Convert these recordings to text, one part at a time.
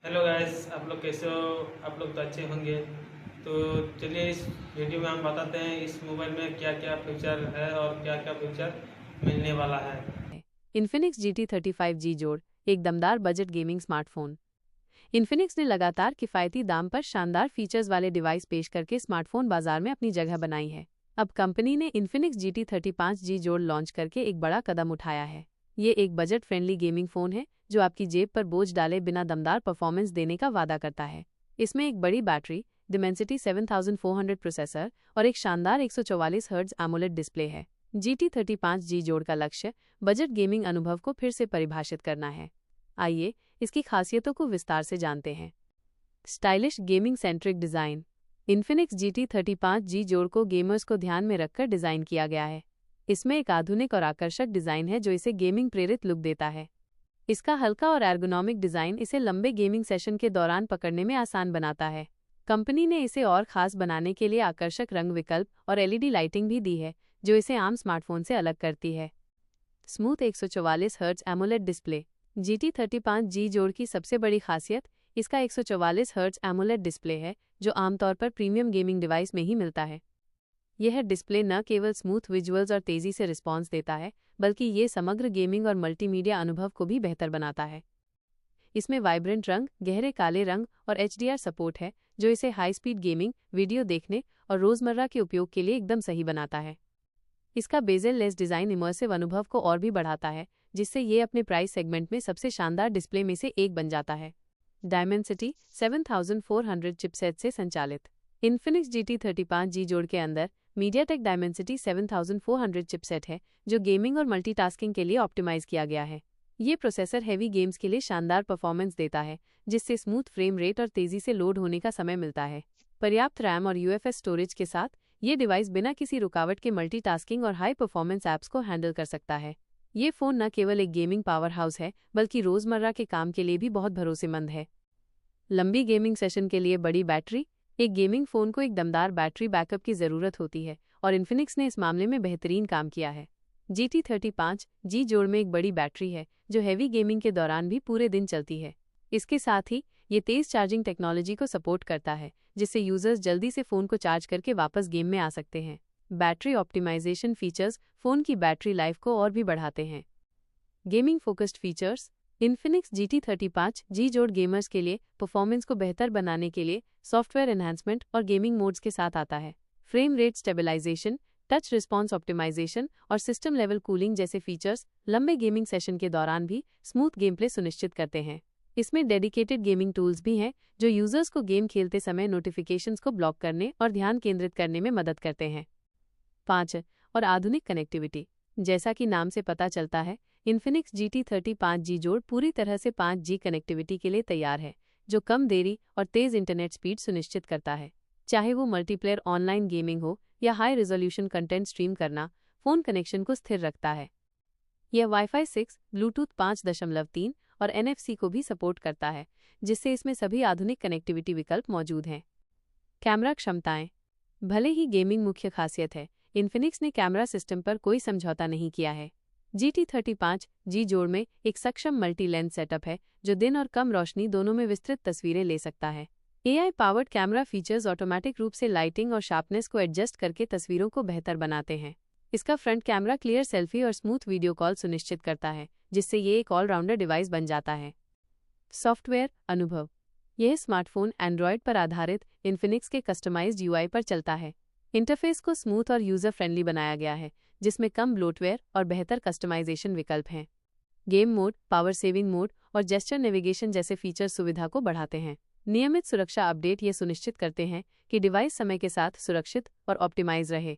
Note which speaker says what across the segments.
Speaker 1: Hello guys, आप लोग कैसे हो? आप लोग तो अच्छे होंगे। तो चलिए इस वीडियो में हम बताते हैं इस मोबाइल में क्या क्या फीचर है और क्या क्या फीचर मिलने वाला है।
Speaker 2: इन्फिनिक्स GT35G जोड़ एक दमदार बजट गेमिंग स्मार्टफोन। इन्फिनिक्स ने लगातार किफ़ायती दाम पर शानदार फीचर्स वाले डिवाइस पेश करके स्मार्टफोन बाजार में अपनी जगह बनाई है। अब कंपनी ने इन्फिनिक्स GT35G जोड़ लॉन्च करके एक बड़ा कदम उठाया है। ये एक बजट फ्रेंडली गेमिंग फोन है जो आपकी जेब पर बोझ डाले बिना दमदार परफॉर्मेंस देने का वादा करता है। इसमें एक बड़ी बैटरी, डिमेंसिटी 7400 प्रोसेसर और एक शानदार 144 हर्ट्ज एमोलेड डिस्प्ले है। GT35G जोड़ का लक्ष्य बजट गेमिंग अनुभव को फिर से परिभाषित करना है। आइए इसकी खासियतों को विस्तार से जानते हैं। Stylish gaming centric design. Infinix GT35G जोड़ को गेमर्स को ध्यान में रखकर डिज़ाइन किया गया है। इसमें एक आधुनिक और आकर्षक डिज़ाइन है जो इसे गेमिंग प्रेरित लुक देता है। इसका हल्का और एर्गोनॉमिक डिज़ाइन इसे लंबे गेमिंग सेशन के दौरान पकड़ने में आसान बनाता है। कंपनी ने इसे और खास बनाने के लिए आकर्षक रंग विकल्प और LED लाइटिंग भी दी है जो इसे आम स्मार्टफोन से अलग करती है। Smooth 144 hertz AMOLED display. GT35G जोड़ की सबसे बड़ी खासियत इसका 144 हर्ट्ज एमोलेड डिस्प्ले है जो आमतौर पर प्रीमियम गेमिंग डिवाइस में ही मिलता है। यह डिस्प्ले न केवल स्मूथ विजुअल्स और तेज़ी से रिस्पॉन्स देता है बल्कि ये समग्र गेमिंग और मल्टीमीडिया अनुभव को भी बेहतर बनाता है। इसमें वाइब्रेंट रंग, गहरे काले रंग और HDR सपोर्ट है जो इसे हाई स्पीड गेमिंग, वीडियो देखने और रोज़मर्रा के उपयोग के लिए एकदम सही बनाता है। इसका बेजल लेस डिज़ाइन इमर्सिव अनुभव को और भी बढ़ाता है जिससे ये अपने प्राइस सेगमेंट में सबसे शानदार डिस्प्ले में से एक बन जाता है। डायमेंसिटी 7400 चिपसेट से संचालित इन्फिनिक्स GT35G जोड़ के अंदर मीडियाटेक डायमेंसिटी 7400 चिपसेट है जो गेमिंग और मल्टीटास्किंग के लिए ऑप्टिमाइज किया गया है। ये प्रोसेसर हैवी गेम्स के लिए शानदार परफॉर्मेंस देता है जिससे स्मूथ फ्रेम रेट और तेज़ी से लोड होने का समय मिलता है। पर्याप्त रैम और UFS स्टोरेज के साथ ये डिवाइस बिना किसी रुकावट के मल्टीटास्किंग और हाई परफॉर्मेंस ऐप्स को हैंडल कर सकता है। ये फ़ोन न केवल एक गेमिंग पावर हाउस है बल्कि रोज़मर्रा के काम के लिए भी बहुत भरोसेमंद है। लंबी गेमिंग सेशन के लिए बड़ी बैटरी। एक गेमिंग फ़ोन को एक दमदार बैटरी बैकअप की ज़रूरत होती है और इन्फिनिक्स ने इस मामले में बेहतरीन काम किया है। GT35G जोड़ में एक बड़ी बैटरी है जो हैवी गेमिंग के दौरान भी पूरे दिन चलती है। इसके साथ ही ये तेज़ चार्जिंग टेक्नोलॉजी को सपोर्ट करता है जिससे यूजर्स जल्दी से फ़ोन को चार्ज करके वापस गेम में आ सकते हैं। बैटरी ऑप्टिमाइजेशन फीचर्स फ़ोन की बैटरी लाइफ को और भी बढ़ाते हैं। Gaming focused features. Infinix GT35G जोड़ गेमर्स के लिए परफॉर्मेंस को बेहतर बनाने के लिए सॉफ्टवेयर एनहांसमेंट और गेमिंग मोड्स के साथ आता है। Frame rate stabilisation, touch response optimisation और सिस्टम लेवल कूलिंग जैसे फीचर्स लंबे गेमिंग सेशन के दौरान भी स्मूथ गेम प्ले सुनिश्चित करते हैं। इसमें डेडिकेटेड गेमिंग टूल्स भी हैं जो यूजर्स को गेम खेलते समय नोटिफिकेशंस को ब्लॉक करने और ध्यान केंद्रित करने में मदद करते हैं। 5 और आधुनिक कनेक्टिविटी। जैसा कि नाम से पता चलता है, इन्फिनिक्स GT35G जोड़ पूरी तरह से 5G कनेक्टिविटी के लिए तैयार है जो कम देरी और तेज़ इंटरनेट स्पीड सुनिश्चित करता है। चाहे वो मल्टीप्लेयर ऑनलाइन गेमिंग हो या हाई रेजोल्यूशन कंटेंट स्ट्रीम करना, फ़ोन कनेक्शन को स्थिर रखता है। यह वाईफाई 6, ब्लूटूथ 5.3 और NFC को भी सपोर्ट करता है जिससे इसमें सभी आधुनिक कनेक्टिविटी विकल्प मौजूद हैं। कैमरा क्षमताएं। भले ही गेमिंग मुख्य खासियत है, इन्फिनिक्स ने कैमरा सिस्टम पर कोई समझौता नहीं किया है। GT35G जोड़ में एक सक्षम मल्टी लेंस सेटअप है जो दिन और कम रोशनी दोनों में विस्तृत तस्वीरें ले सकता है। AI powered camera features automatic रूप से लाइटिंग और शार्पनेस को एडजस्ट करके तस्वीरों को बेहतर बनाते हैं। इसका फ्रंट कैमरा क्लियर सेल्फी और स्मूथ वीडियो कॉल सुनिश्चित करता है जिससे ये एक ऑलराउंडर डिवाइस बन जाता है। सॉफ्टवेयर अनुभव। यह स्मार्टफोन एंड्रॉयड पर आधारित इन्फिनिक्स के कस्टमाइज्ड UI पर चलता है। इंटरफेस को स्मूथ और यूजर फ्रेंडली बनाया गया है जिसमें कम ब्लोटवेयर और बेहतर कस्टमाइजेशन विकल्प हैं। Game mode, power saving mode और जेस्चर नेविगेशन जैसे फीचर्स सुविधा को बढ़ाते हैं। नियमित सुरक्षा अपडेट ये सुनिश्चित करते हैं कि डिवाइस समय के साथ सुरक्षित और ऑप्टिमाइज रहे।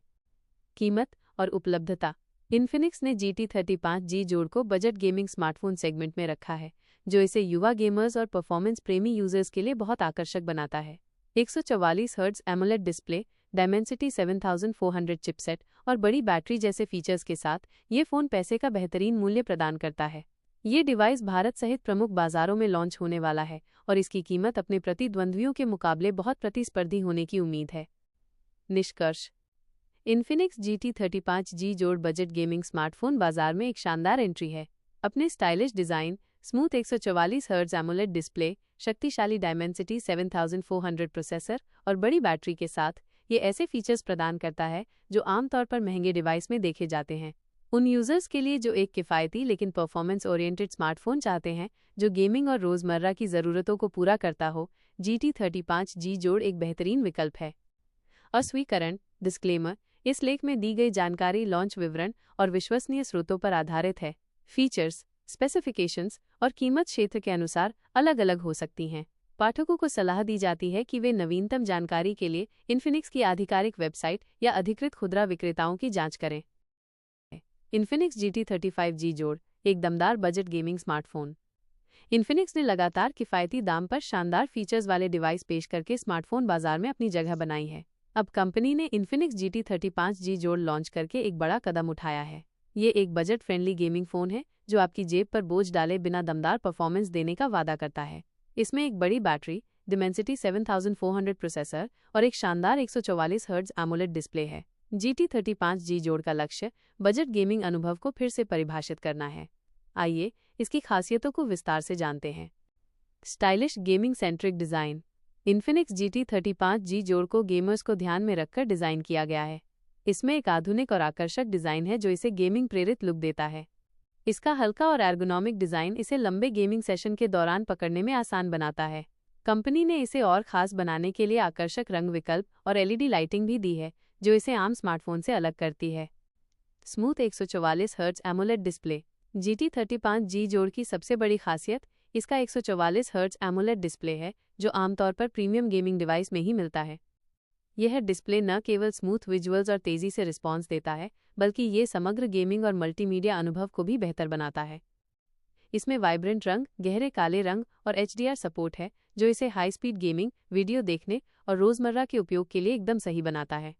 Speaker 2: कीमत और उपलब्धता। इन्फिनिक्स ने GT35G जोड़ को बजट गेमिंग स्मार्टफोन सेगमेंट में रखा है जो इसे युवा गेमर्स और परफॉर्मेंस प्रेमी यूजर्स के लिए बहुत आकर्षक बनाता है। 144 hertz AMOLED display, Dimensity 7400 chipset और बड़ी बैटरी जैसे फीचर्स के साथ ये फ़ोन पैसे का बेहतरीन मूल्य प्रदान करता है। ये डिवाइस भारत सहित प्रमुख बाजारों में लॉन्च होने वाला है और इसकी कीमत अपने प्रतिद्वंद्वियों के मुकाबले बहुत प्रतिस्पर्धी होने की उम्मीद है। निष्कर्ष। इन्फिनिक्स GT35G जोड़ बजट गेमिंग स्मार्टफोन बाजार में एक शानदार एंट्री है। अपने stylish design, smooth 144 hertz AMOLED display, शक्तिशाली डायमेंसिटी 7400 प्रोसेसर और बड़ी बैटरी के साथ ये ऐसे फीचर्स प्रदान करता है जो आमतौर पर महंगे डिवाइस में देखे जाते हैं। उन यूजर्स के लिए जो एक किफ़ायती लेकिन परफॉर्मेंस ओरिएंटेड स्मार्टफोन चाहते हैं जो गेमिंग और रोज़मर्रा की ज़रूरतों को पूरा करता हो, GT35G जोड़ एक बेहतरीन विकल्प है। अस्वीकरण डिस्क्लेमर, इस लेख में दी गई जानकारी लॉन्च विवरण और विश्वसनीय स्रोतों पर आधारित है। फीचर्स, स्पेसिफिकेशंस और कीमत क्षेत्र के अनुसार अलग अलग हो सकती हैं। पाठकों को सलाह दी जाती है कि वे नवीनतम जानकारी के लिए इन्फिनिक्स की आधिकारिक वेबसाइट या अधिकृत खुदरा विक्रेताओं की जांच करें। इन्फिनिक्स GT35G जोड़ एक दमदार बजट गेमिंग स्मार्टफोन। इन्फिनिक्स ने लगातार किफ़ायती दाम पर शानदार फीचर्स वाले डिवाइस पेश करके स्मार्टफोन बाजार में अपनी जगह बनाई है। अब कंपनी ने इन्फिनिक्स GT35G जोड़ लॉन्च करके एक बड़ा कदम उठाया है। ये एक बजट फ्रेंडली गेमिंग फ़ोन है जो आपकी जेब पर बोझ डाले बिना दमदार परफॉर्मेंस देने का वादा करता है। इसमें एक बड़ी बैटरी, डिमेंसिटी 7400 प्रोसेसर और एक शानदार 144 हर्ट्ज एमोलेड डिस्प्ले है। GT35G जोड़ का लक्ष्य बजट गेमिंग अनुभव को फिर से परिभाषित करना है। आइए इसकी खासियतों को विस्तार से जानते हैं। Stylish gaming centric design. Infinix GT35G जोड़ को गेमर्स को ध्यान में रखकर डिज़ाइन किया गया है। इसमें एक आधुनिक और आकर्षक डिज़ाइन है जो इसे गेमिंग प्रेरित लुक देता है। इसका हल्का और एर्गोनॉमिक डिज़ाइन इसे लंबे गेमिंग सेशन के दौरान पकड़ने में आसान बनाता है। कंपनी ने इसे और ख़ास बनाने के लिए आकर्षक रंग विकल्प और LED लाइटिंग भी दी है जो इसे आम स्मार्टफोन से अलग करती है। Smooth 144 hertz AMOLED display. GT35G जोड़ की सबसे बड़ी खासियत इसका 144 हर्ट्ज एमोलेड डिस्प्ले है जो आमतौर पर प्रीमियम गेमिंग डिवाइस में ही मिलता है। यह डिस्प्ले न केवल स्मूथ विजुअल्स और तेज़ी से रिस्पॉन्स देता है बल्कि ये समग्र गेमिंग और मल्टीमीडिया अनुभव को भी बेहतर बनाता है। इसमें वाइब्रेंट रंग, गहरे काले रंग और HDR सपोर्ट है जो इसे हाई स्पीड गेमिंग, वीडियो देखने और रोज़मर्रा के उपयोग के लिए एकदम सही बनाता है।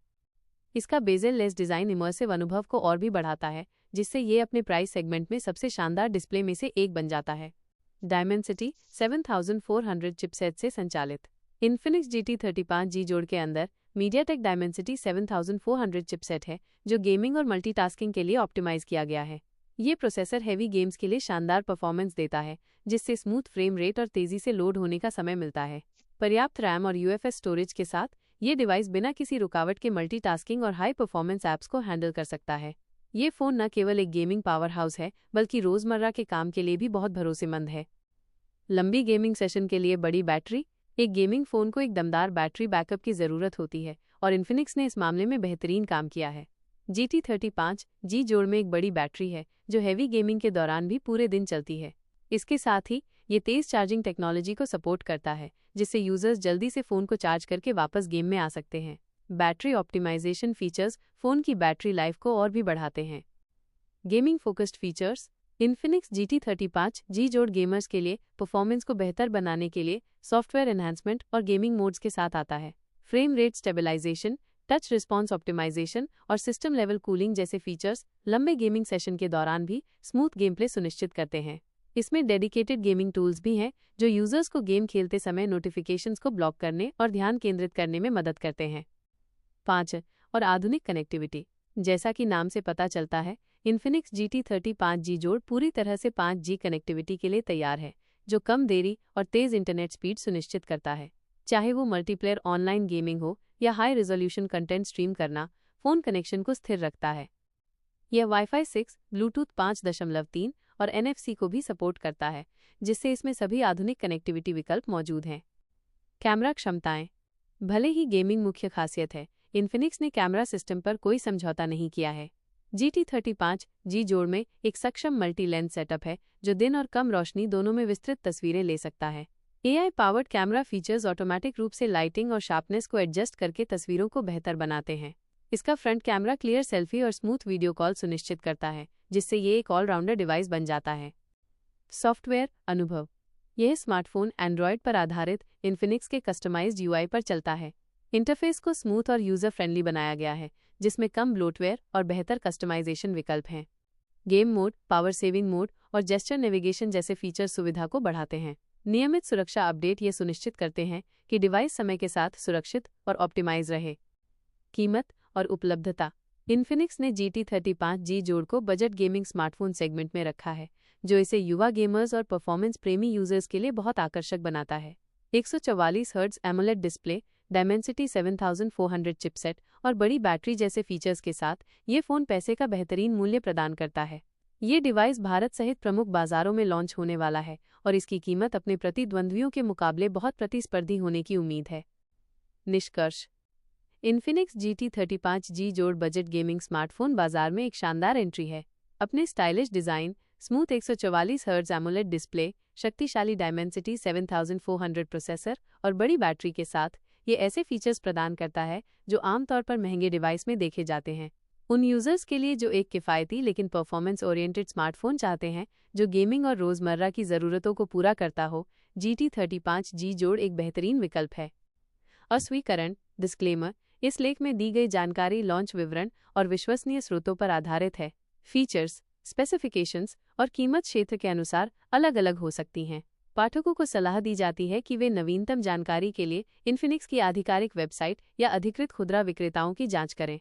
Speaker 2: इसका बेजल लेस डिज़ाइन इमर्सिव अनुभव को और भी बढ़ाता है जिससे ये अपने प्राइस सेगमेंट में सबसे शानदार डिस्प्ले में से एक बन जाता है। डायमेंसिटी 7400 चिपसेट से संचालित। इन्फिनिक्स GT35G जोड़ के अंदर मीडियाटेक डायमेंसिटी 7400 चिपसेट है जो गेमिंग और मल्टीटास्किंग के लिए ऑप्टिमाइज किया गया है। ये प्रोसेसर हैवी गेम्स के लिए शानदार परफॉर्मेंस देता है जिससे स्मूथ फ्रेम रेट और तेज़ी से लोड होने का समय मिलता है। पर्याप्त रैम और UFS स्टोरेज के साथ ये डिवाइस बिना किसी रुकावट के मल्टीटास्किंग और हाई परफॉर्मेंस ऐप्स को हैंडल कर सकता है। ये फ़ोन न केवल एक गेमिंग पावर हाउस है बल्कि रोज़मर्रा के काम के लिए भी बहुत भरोसेमंद है। लंबी गेमिंग सेशन के लिए बड़ी बैटरी। एक गेमिंग फ़ोन को एक दमदार बैटरी बैकअप की ज़रूरत होती है और इन्फिनिक्स ने इस मामले में बेहतरीन काम किया है। GT35G जोड़ में एक बड़ी बैटरी है जो हैवी गेमिंग के दौरान भी पूरे दिन चलती है। इसके साथ ही ये तेज़ चार्जिंग टेक्नोलॉजी को सपोर्ट करता है जिससे यूजर्स जल्दी से फ़ोन को चार्ज करके वापस गेम में आ सकते हैं। बैटरी ऑप्टिमाइजेशन फीचर्स फ़ोन की बैटरी लाइफ को और भी बढ़ाते हैं। Gaming focused features. Infinix GT35G जोड़ गेमर्स के लिए परफॉर्मेंस को बेहतर बनाने के लिए सॉफ्टवेयर एनहांसमेंट और गेमिंग मोड्स के साथ आता है। Frame rate stabilisation, touch response optimisation और सिस्टम लेवल कूलिंग जैसे फीचर्स लंबे गेमिंग सेशन के दौरान भी स्मूथ गेम प्ले सुनिश्चित करते हैं। इसमें डेडिकेटेड गेमिंग टूल्स भी हैं जो यूजर्स को गेम खेलते समय नोटिफिकेशंस को ब्लॉक करने और ध्यान केंद्रित करने में मदद करते हैं। 5 और आधुनिक कनेक्टिविटी। जैसा कि नाम से पता चलता है, इन्फिनिक्स GT35G जोड़ पूरी तरह से 5G कनेक्टिविटी के लिए तैयार है जो कम देरी और तेज़ इंटरनेट स्पीड सुनिश्चित करता है। चाहे वो मल्टीप्लेयर ऑनलाइन गेमिंग हो या हाई रेजोल्यूशन कंटेंट स्ट्रीम करना, फ़ोन कनेक्शन को स्थिर रखता है। यह Wi-Fi 6, ब्लूटूथ 5.3 और NFC को भी सपोर्ट करता है जिससे इसमें सभी आधुनिक कनेक्टिविटी विकल्प मौजूद हैं। कैमरा क्षमताएं। भले ही गेमिंग मुख्य खासियत है, इन्फिनिक्स ने कैमरा सिस्टम पर कोई समझौता नहीं किया है। GT35G जोड़ में एक सक्षम मल्टी लेंस सेटअप है जो दिन और कम रोशनी दोनों में विस्तृत तस्वीरें ले सकता है। AI powered camera features automatic रूप से लाइटिंग और शार्पनेस को एडजस्ट करके तस्वीरों को बेहतर बनाते हैं। इसका फ्रंट कैमरा क्लियर सेल्फी और स्मूथ वीडियो कॉल सुनिश्चित करता है जिससे ये एक ऑलराउंडर डिवाइस बन जाता है। सॉफ्टवेयर अनुभव। यह स्मार्टफोन एंड्रॉयड पर आधारित इन्फिनिक्स के कस्टमाइज्ड UI पर चलता है। इंटरफेस को स्मूथ और यूज़र फ्रेंडली बनाया गया है जिसमें कम ब्लोटवेयर और बेहतर कस्टमाइजेशन विकल्प हैं। Game mode, power saving mode और जेस्चर नेविगेशन जैसे फीचर सुविधा को बढ़ाते हैं। नियमित सुरक्षा अपडेट ये सुनिश्चित करते हैं कि डिवाइस समय के साथ सुरक्षित और ऑप्टिमाइज रहे। कीमत और उपलब्धता। इन्फिनिक्स ने GT35G जोड़ को बजट गेमिंग स्मार्टफोन सेगमेंट में रखा है जो इसे युवा गेमर्स और परफॉर्मेंस प्रेमी यूजर्स के लिए बहुत आकर्षक बनाता है। 144 hertz AMOLED display, Dimensity 7400 chipset और बड़ी बैटरी जैसे फीचर्स के साथ ये फ़ोन पैसे का बेहतरीन मूल्य प्रदान करता है। ये डिवाइस भारत सहित प्रमुख बाजारों में लॉन्च होने वाला है और इसकी कीमत अपने प्रतिद्वंद्वियों के मुकाबले बहुत प्रतिस्पर्धी होने की उम्मीद है। निष्कर्ष: इन्फिनिक्स GT 35G जोड़ बजट गेमिंग स्मार्टफोन बाजार में एक शानदार एंट्री है। अपने stylish design, smooth 144 hertz AMOLED display, शक्तिशाली डायमेंसिटी 7400 प्रोसेसर और बड़ी बैटरी के साथ ये ऐसे फीचर्स प्रदान करता है जो आमतौर पर महंगे डिवाइस में देखे जाते हैं। उन यूजर्स के लिए जो एक किफ़ायती लेकिन परफॉर्मेंस ओरिएंटेड स्मार्टफोन चाहते हैं जो गेमिंग और रोज़मर्रा की ज़रूरतों को पूरा करता हो, GT 35G जोड़ एक बेहतरीन विकल्प है। अस्वीकरण: डिस्क्लेमर: इस लेख में दी गई जानकारी लॉन्च विवरण और विश्वसनीय स्रोतों पर आधारित है। फीचर्स, स्पेसिफिकेशंस और कीमत क्षेत्र के अनुसार अलग-अलग हो सकती हैं। पाठकों को सलाह दी जाती है कि वे नवीनतम जानकारी के लिए इन्फिनिक्स की आधिकारिक वेबसाइट या अधिकृत खुदरा विक्रेताओं की जांच करें।